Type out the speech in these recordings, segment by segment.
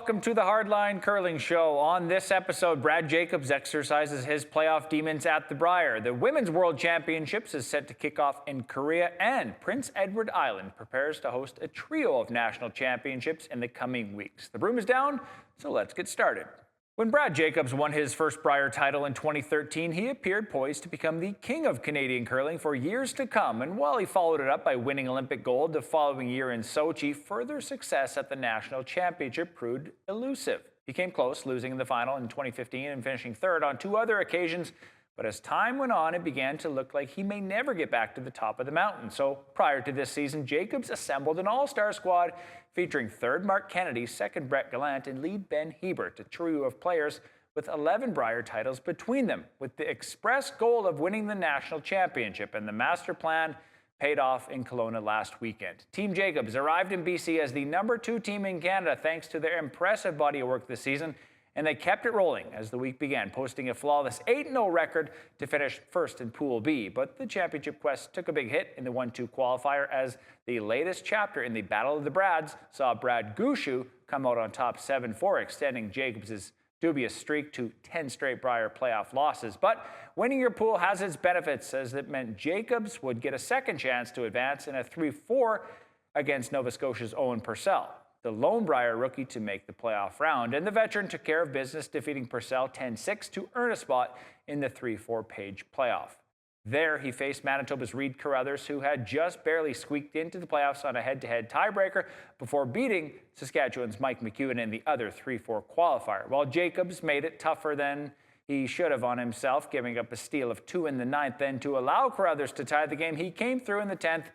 welcome to the Hardline Curling Show. On this episode, Brad Jacobs exercises his playoff demons at the Brier. The Women's World Championships is set to kick off in Korea, and Prince Edward Island prepares to host a trio of national championships in the coming weeks. The broom is down, so let's get started. When Brad Jacobs won his first Brier title in 2013, he appeared poised to become the king of Canadian curling for years to come. And while he followed it up by winning Olympic gold the following year in Sochi, further success at the national championship proved elusive. He came close, losing in the final in 2015 and finishing third on two other occasions. But as time went on, it began to look like he may never get back to the top of the mountain. So prior to this season, Jacobs assembled an all-star squad featuring third Mark Kennedy, second Brett Gallant, and lead Ben Hebert, a trio of players with 11 Brier titles between them, with the express goal of winning the national championship. And the master plan paid off in Kelowna last weekend. Team Jacobs arrived in BC as the #2 team in Canada thanks to their impressive body of work this season. And they kept it rolling as the week began, posting a flawless 8-0 record to finish first in Pool B. But the championship quest took a big hit in the 1-2 qualifier as the latest chapter in the Battle of the Brads saw Brad Gushue come out on top 7-4, extending Jacobs' dubious streak to 10 straight Brier playoff losses. But winning your pool has its benefits, as it meant Jacobs would get a second chance to advance in a 3-4 against Nova Scotia's Owen Purcell, the lone Brier rookie to make the playoff round. And the veteran took care of business, defeating Purcell 10-6 to earn a spot in the 3-4 page playoff. There, he faced Manitoba's Reid Carruthers, who had just barely squeaked into the playoffs on a head-to-head tiebreaker before beating Saskatchewan's Mike McEwen in the other 3-4 qualifier. While Jacobs made it tougher than he should have on himself, giving up a steal of 2 in the 9th. Then to allow Carruthers to tie the game, he came through in the 10th,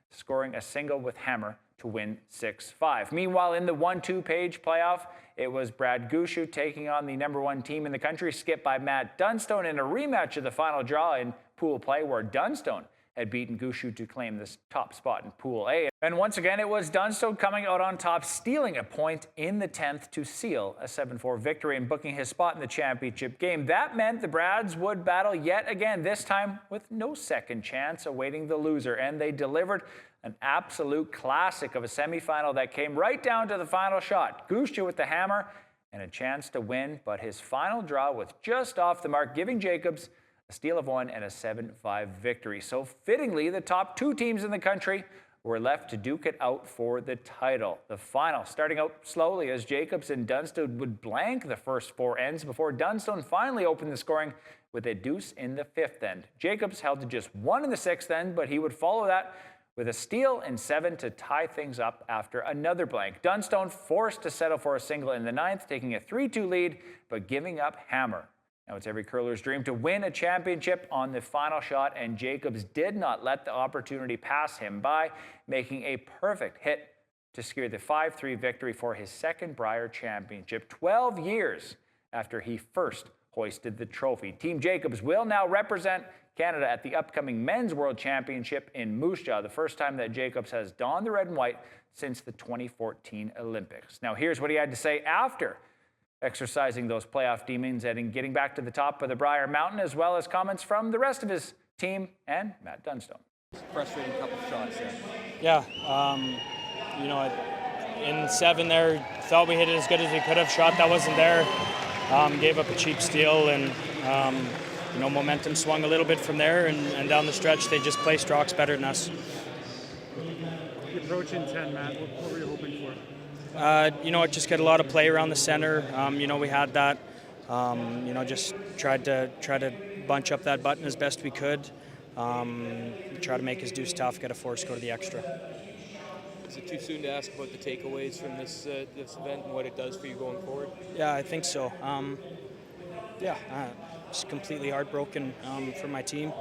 scoring a single with hammer to win 6-5. Meanwhile, in the 1-2 page playoff, it was Brad Gushue taking on the #1 team in the country, skipped by Matt Dunstone in a rematch of the final draw in pool play, where Dunstone had beaten Gushue to claim this top spot in Pool A. And once again, it was Dunstone coming out on top, stealing a point in the 10th to seal a 7-4 victory and booking his spot in the championship game. That meant the Brads would battle yet again, this time with no second chance awaiting the loser. And they delivered an absolute classic of a semifinal that came right down to the final shot. Gushue with the hammer and a chance to win, but his final draw was just off the mark, giving Jacobs a steal of 1 and a 7-5 victory. So fittingly, the top 2 teams in the country were left to duke it out for the title. The final starting out slowly as Jacobs and Dunstone would blank the first 4 ends before Dunstone finally opened the scoring with a deuce in the 5th end. Jacobs held to just 1 in the 6th end, but he would follow that with a steal in 7 to tie things up after another blank. Dunstone forced to settle for a single in the 9th, taking a 3-2 lead, but giving up hammer. Now it's every curler's dream to win a championship on the final shot, and Jacobs did not let the opportunity pass him by making a perfect hit to secure the 5-3 victory for his second Brier championship, 12 years after he first hoisted the trophy. Team Jacobs will now represent Canada at the upcoming Men's World Championship in Moose Jaw, the first time that Jacobs has donned the red and white since the 2014 Olympics. Now here's what he had to say after exercising those playoff demons and getting back to the top of the Brier Mountain, as well as comments from the rest of his team and Matt Dunstone. Frustrating couple of shots there. Yeah, in 7 there, thought we hit it as good as we could have. Shot that wasn't there. Gave up a cheap steal, and momentum swung a little bit from there, and down the stretch they just placed rocks better than us. You're approaching 10, Matt. What were you hoping for? Just get a lot of play around the center. We had that. Just tried to bunch up that button as best we could. Try to make his deuce tough, get a force, go to the extra. Is it too soon to ask about the takeaways from this event and what it does for you going forward? Yeah, I think so. Just completely heartbroken for my team.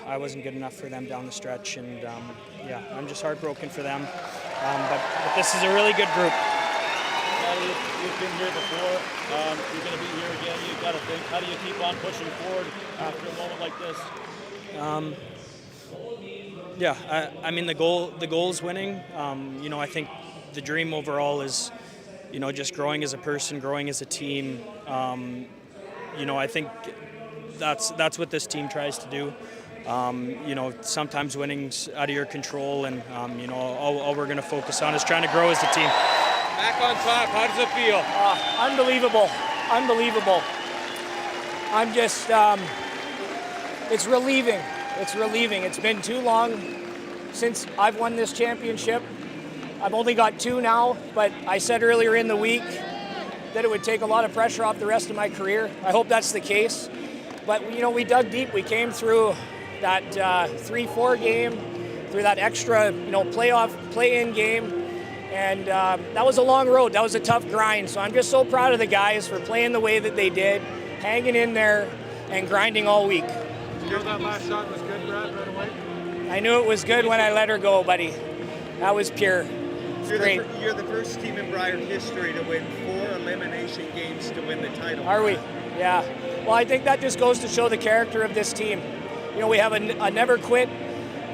I wasn't good enough for them down the stretch, and I'm just heartbroken for them. But this is a really good group. You've been here before. You're going to be here again. You've got to think, how do you keep on pushing forward after a moment like this? The goal is winning. I think the dream overall is, just growing as a person, growing as a team. I think that's what this team tries to do. You know, sometimes winning's out of your control, and you know, all we're going to focus on is trying to grow as a team. Back on top, how does it feel? Unbelievable. I'm just, it's relieving. It's been too long since I've won this championship. I've only got 2 now, but I said earlier in the week that it would take a lot of pressure off the rest of my career. I hope that's the case. But, you know, we dug deep. We came through that 3-4 game, through that extra, you know, play-in game. And that was a long road. That was a tough grind. So I'm just so proud of the guys for playing the way that they did, hanging in there and grinding all week. You know that last shot was good, Brad, right away? I knew it was good when I let her go, buddy. That was pure. Great. You're the first team in Brier history to win 4 elimination games to win the title. Are we? Yeah. Well, I think that just goes to show the character of this team. You know, we have a never quit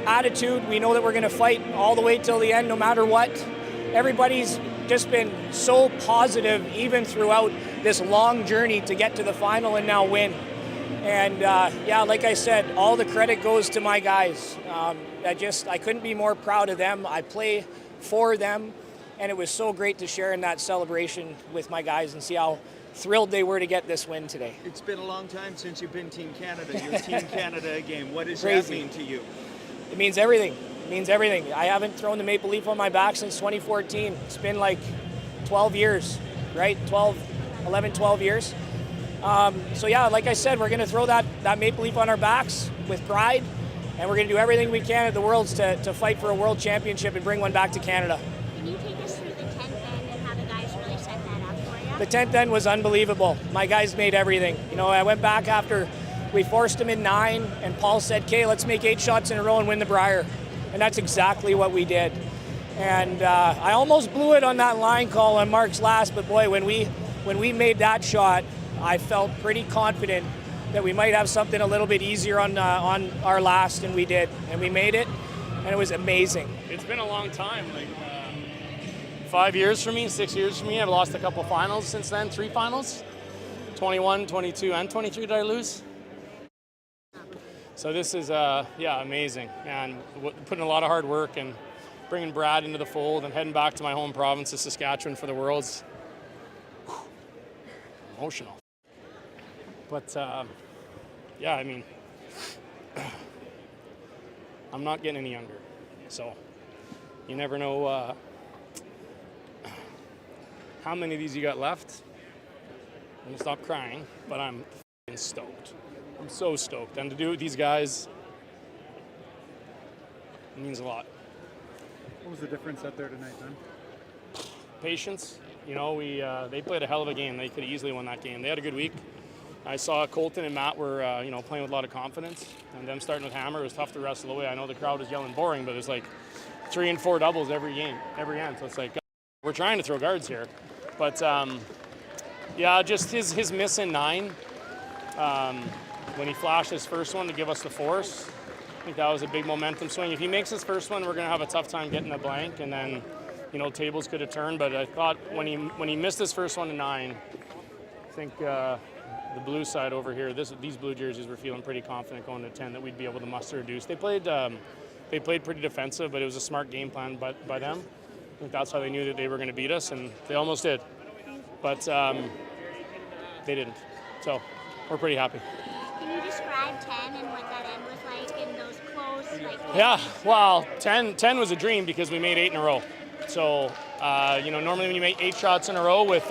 attitude. We know that we're going to fight all the way till the end, no matter what. Everybody's just been so positive, even throughout this long journey to get to the final and now win. And yeah, like I said, all the credit goes to my guys. I couldn't be more proud of them. I play for them, and it was so great to share in that celebration with my guys and see how thrilled they were to get this win today. It's been a long time since you've been Team Canada. You're Team Canada again. What does Crazy. that mean to you? It means everything. It means everything. I haven't thrown the maple leaf on my back since 2014. It's been like 12 years, right? 11, 12 years. So yeah, like I said, we're going to throw that maple leaf on our backs with pride, and we're going to do everything we can at the Worlds to fight for a world championship and bring one back to Canada. Can you take us through the 10th end and how the guys really set that up for you? The 10th end was unbelievable. My guys made everything. You know, I went back after we forced them in 9, and Paul said, "Okay, let's make 8 shots in a row and win the Brier." And that's exactly what we did. And I almost blew it on that line call on Mark's last, but boy, when we made that shot, I felt pretty confident that we might have something a little bit easier on our last, and we did. And we made it, and it was amazing. It's been a long time, like 5 years for me, 6 years for me. I've lost a couple finals since then, 3 finals, 21, 22, and 23 did I lose? So this is, yeah, amazing, and putting a lot of hard work and bringing Brad into the fold and heading back to my home province of Saskatchewan for the Worlds. Whew. Emotional. But, yeah, I mean, I'm not getting any younger, so you never know how many of these you got left. I'm going to stop crying, but I'm stoked. I'm so stoked. And to do it with these guys, it means a lot. What was the difference out there tonight, man? Patience. You know, they played a hell of a game. They could have easily won that game. They had a good week. I saw Colton and Matt were, you know, playing with a lot of confidence. And them starting with Hammer, it was tough the rest of the way. I know the crowd was yelling boring, but there's like 3 and 4 doubles every game, every end. So it's like, we're trying to throw guards here. But, yeah, just his miss in 9. When he flashed his first one to give us the force, I think that was a big momentum swing. If he makes his first one, we're going to have a tough time getting the blank, and then, you know, tables could have turned. But I thought when he missed his first one in 9, I think the blue side over here, these blue jerseys were feeling pretty confident going to 10 that we'd be able to muster a deuce. They played pretty defensive, but it was a smart game plan by them. I think that's how they knew that they were going to beat us, and they almost did. But they didn't. So we're pretty happy. Can you describe 10 and what that end was like and those close, like... Yeah, well, 10 was a dream because we made 8 in a row. So, you know, normally when you make 8 shots in a row with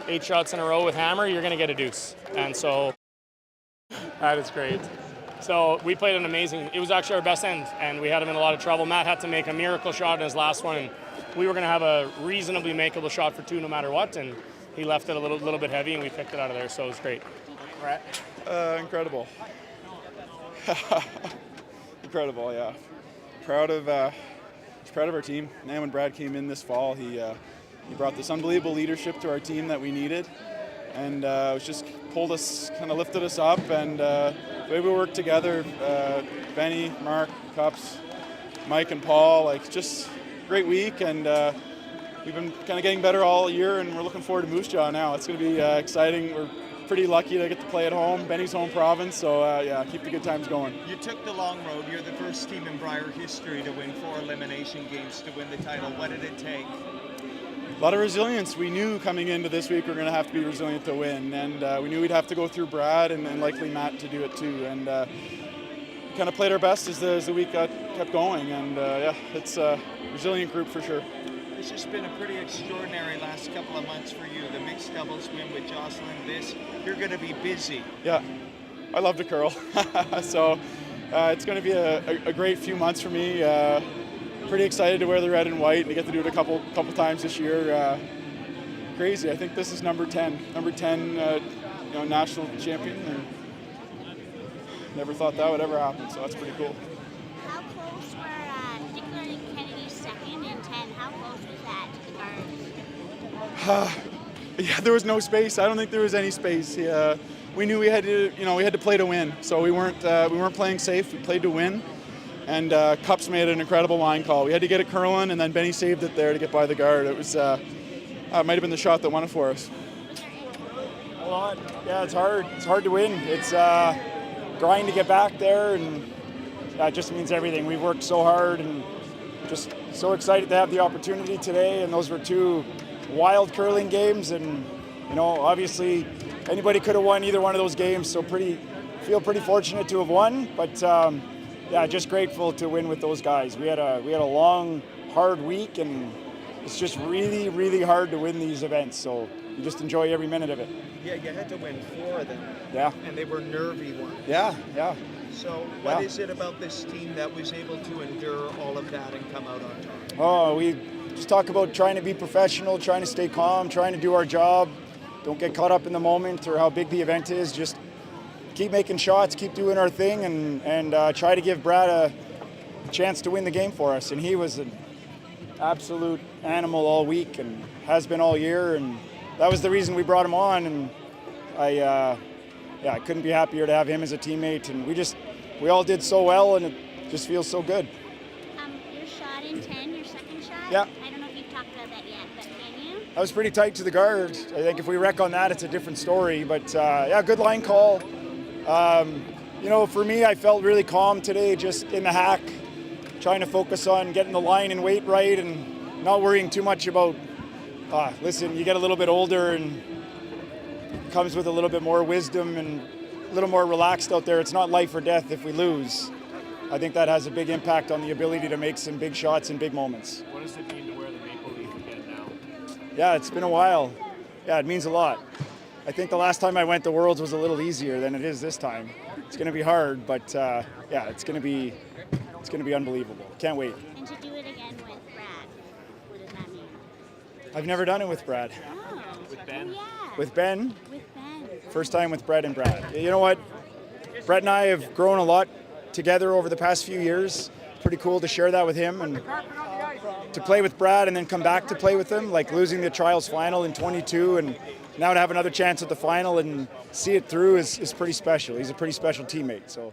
8 shots in a row with Hammer, you're going to get a deuce. And so that is great. So we played an amazing, it was actually our best end, and we had him in a lot of trouble. Matt had to make a miracle shot in his last one, and we were going to have a reasonably makeable shot for 2 no matter what, and he left it a little bit heavy, and we picked it out of there, so it was great. Incredible. Incredible, yeah. Proud of our team. Man, when Brad came in this fall, he brought this unbelievable leadership to our team that we needed, and it was just pulled us, kind of lifted us up, and the way we worked together, Benny, Mark, Cups, Mike, and Paul, like just great week, and we've been kind of getting better all year, and we're looking forward to Moose Jaw now. It's going to be exciting. We're pretty lucky to get to play at home. Benny's home province, so yeah, keep the good times going. You took the long road. You're the first team in Brier history to win 4 elimination games to win the title. What did it take? A lot of resilience. We knew coming into this week we're going to have to be resilient to win, and we knew we'd have to go through Brad and likely Matt to do it too. And we kind of played our best as the week kept going, and yeah, it's a resilient group for sure. It's just been a pretty extraordinary last couple of months for you. The mixed doubles win with Jocelyn. You're going to be busy. Yeah, I love to curl, so it's going to be a great few months for me. Pretty excited to wear the red and white and to get to do it a couple times this year. Crazy. I think this is number 10 national champion, and never thought that would ever happen. So that's pretty cool. How close were particularly Kennedy's second and 10? How close was that to the guards? Yeah, there was no space. I don't think there was any space. We knew we had to play to win. So we weren't playing safe. We played to win. And Cups made an incredible line call. We had to get it curling, and then Benny saved it there to get by the guard. It was it might have been the shot that won it for us. A lot. Yeah, it's hard. It's hard to win. It's grind to get back there, and it just means everything. We've worked so hard, and just so excited to have the opportunity today. And those were 2 wild curling games, and obviously anybody could have won either one of those games. So feel pretty fortunate to have won, but yeah, just grateful to win with those guys. We had a long, hard week, and it's just really, really hard to win these events. So you just enjoy every minute of it. Yeah, you had to win 4 of them. Yeah. And they were nervy ones. Yeah. So what is it about this team that was able to endure all of that and come out on top? Oh, we just talk about trying to be professional, trying to stay calm, trying to do our job. Don't get caught up in the moment or how big the event is. Just keep making shots, keep doing our thing, and try to give Brad a chance to win the game for us. And he was an absolute animal all week and has been all year. And that was the reason we brought him on. And I couldn't be happier to have him as a teammate. And we all did so well, and it just feels so good. Your shot in 10, your second shot? Yeah. I don't know if you've talked about that yet, but can you? I was pretty tight to the guard. I think if we wreck on that, it's a different story. But yeah, good line call. For me, I felt really calm today, just in the hack, trying to focus on getting the line and weight right and not worrying too much about, listen, you get a little bit older and it comes with a little bit more wisdom and a little more relaxed out there. It's not life or death if we lose. I think that has a big impact on the ability to make some big shots in big moments. What does it mean to wear the maple leaf again now? Yeah, it's been a while. Yeah, it means a lot. I think the last time I went to Worlds was a little easier than it is this time. It's going to be hard, but yeah, it's going to be unbelievable. Can't wait. And to do it again with Brad, what does that mean? I've never done it with Brad. Oh, With Ben? yeah. With Ben, With Ben. first time with Brett and Brad. You know what? Brett and I have grown a lot together over the past few years. Pretty cool to share that with him and to play with Brad and then come back to play with him, like losing the trials final in 22 and now to have another chance at the final and see it through is pretty special. He's a pretty special teammate. So,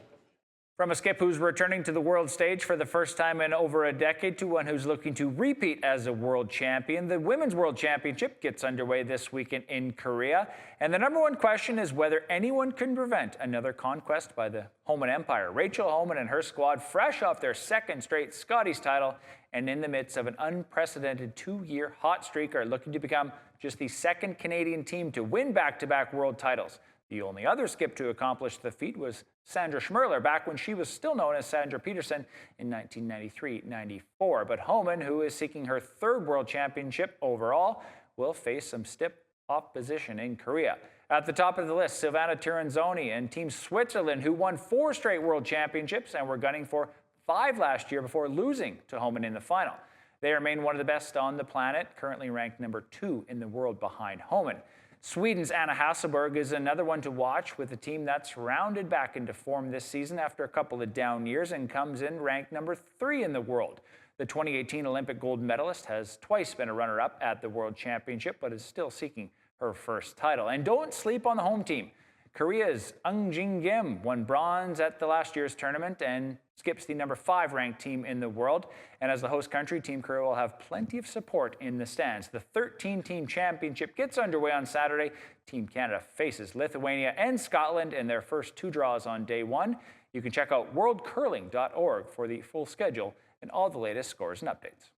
From a skip who's returning to the world stage for the first time in over a decade to one who's looking to repeat as a world champion, the Women's World Championship gets underway this weekend in Korea. And the number one question is whether anyone can prevent another conquest by the Homan Empire. Rachel Homan and her squad, fresh off their second straight Scotties title and in the midst of an unprecedented 2-year hot streak, are looking to become just the second Canadian team to win back-to-back world titles. The only other skip to accomplish the feat was Sandra Schmirler, back when she was still known as Sandra Peterson in 1993-94. But Homan, who is seeking her 3rd world championship overall, will face some stiff opposition in Korea. At the top of the list, Silvana Tiranzoni and Team Switzerland, who won 4 straight world championships and were gunning for 5 last year before losing to Homan in the final. They remain one of the best on the planet, currently ranked number 2 in the world behind Homan. Sweden's Anna Hasselberg is another one to watch, with a team that's rounded back into form this season after a couple of down years and comes in ranked number 3 in the world. The 2018 Olympic gold medalist has twice been a runner-up at the World Championship, but is still seeking her first title. And don't sleep on the home team. Korea's Eun Jin-kim won bronze at the last year's tournament and skips the number 5 ranked team in the world. And as the host country, Team Korea will have plenty of support in the stands. The 13-team championship gets underway on Saturday. Team Canada faces Lithuania and Scotland in their first 2 draws on day 1. You can check out worldcurling.org for the full schedule and all the latest scores and updates.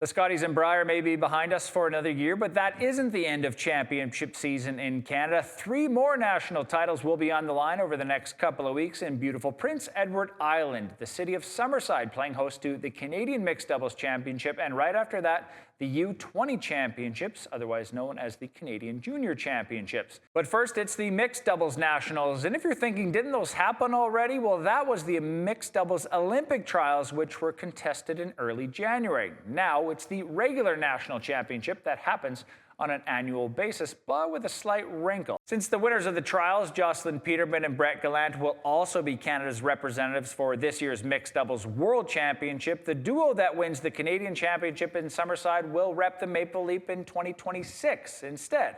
The Scotties and Brier may be behind us for another year, but that isn't the end of championship season in Canada. 3 more national titles will be on the line over the next couple of weeks in beautiful Prince Edward Island, the city of Summerside playing host to the Canadian Mixed Doubles Championship, and right after that, the U20 Championships, otherwise known as the Canadian Junior Championships. But first, it's the Mixed Doubles Nationals, and if you're thinking, didn't those happen already? Well, that was the Mixed Doubles Olympic Trials, which were contested in early January. Now, it's the regular national championship that happens on an annual basis, but with a slight wrinkle. Since the winners of the trials, Jocelyn Peterman and Brett Gallant, will also be Canada's representatives for this year's Mixed Doubles World Championship, the duo that wins the Canadian Championship in Summerside will rep the Maple Leaf in 2026 instead.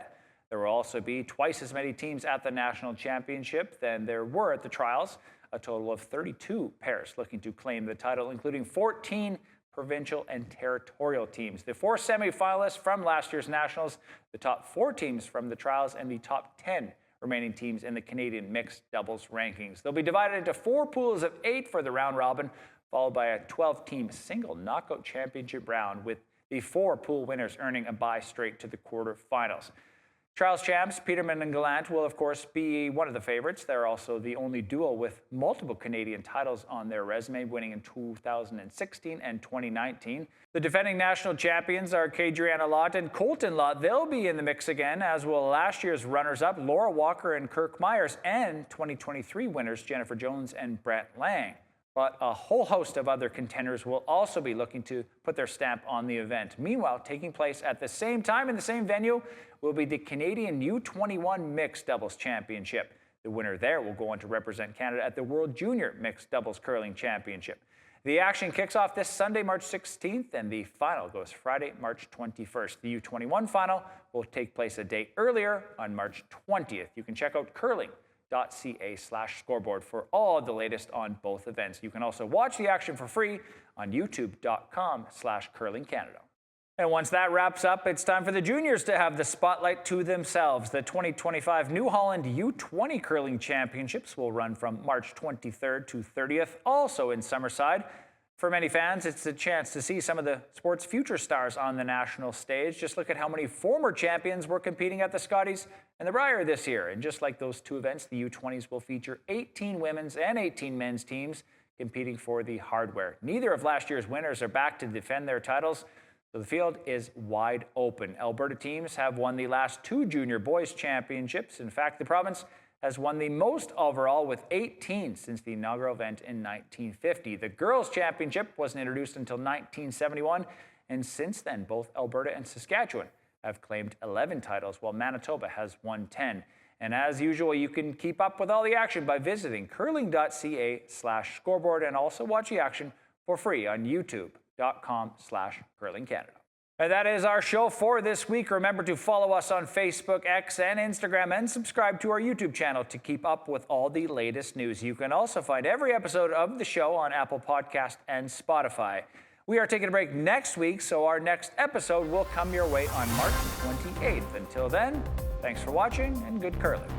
There will also be twice as many teams at the National Championship than there were at the trials, a total of 32 pairs looking to claim the title, including 14 provincial and territorial teams. The 4 semifinalists from last year's Nationals, the top 4 teams from the trials, and the top 10 remaining teams in the Canadian Mixed Doubles rankings. They'll be divided into 4 pools of 8 for the round robin, followed by a 12-team single knockout championship round, with the 4 pool winners earning a bye straight to the quarterfinals. Trials champs Peterman and Gallant will, of course, be one of the favorites. They're also the only duo with multiple Canadian titles on their resume, winning in 2016 and 2019. The defending national champions are Kadriana Lott and Colton Lott. They'll be in the mix again, as will last year's runners-up Laura Walker and Kirk Myers, and 2023 winners Jennifer Jones and Brett Lang. But a whole host of other contenders will also be looking to put their stamp on the event. Meanwhile, taking place at the same time in the same venue will be the Canadian U21 Mixed Doubles Championship. The winner there will go on to represent Canada at the World Junior Mixed Doubles Curling Championship. The action kicks off this Sunday, March 16th, and the final goes Friday, March 21st. The U21 final will take place a day earlier on March 20th. You can check out curling.ca/scoreboard for all the latest on both events. You can also watch the action for free on youtube.com/curlingcanada. And once that wraps up, it's time for the juniors to have the spotlight to themselves. The 2025 New Holland U20 Curling Championships will run from March 23rd to 30th, also in Summerside. For many fans, it's a chance to see some of the sport's future stars on the national stage. Just look at how many former champions were competing at the Scotties and the Brier this year. And just like those 2 events, the U20s will feature 18 women's and 18 men's teams competing for the hardware. Neither of last year's winners are back to defend their titles, so the field is wide open. Alberta teams have won the last 2 junior boys championships. In fact, the province has won the most overall with 18 since the inaugural event in 1950. The girls' championship wasn't introduced until 1971, and since then, both Alberta and Saskatchewan have claimed 11 titles, while Manitoba has won 10. And as usual, you can keep up with all the action by visiting curling.ca/scoreboard and also watch the action for free on youtube.com/curlingcanada. And that is our show for this week. Remember to follow us on Facebook, X, and Instagram, and subscribe to our YouTube channel to keep up with all the latest news. You can also find every episode of the show on Apple Podcast and Spotify. We are taking a break next week, so our next episode will come your way on March 28th. Until then, thanks for watching and good curling.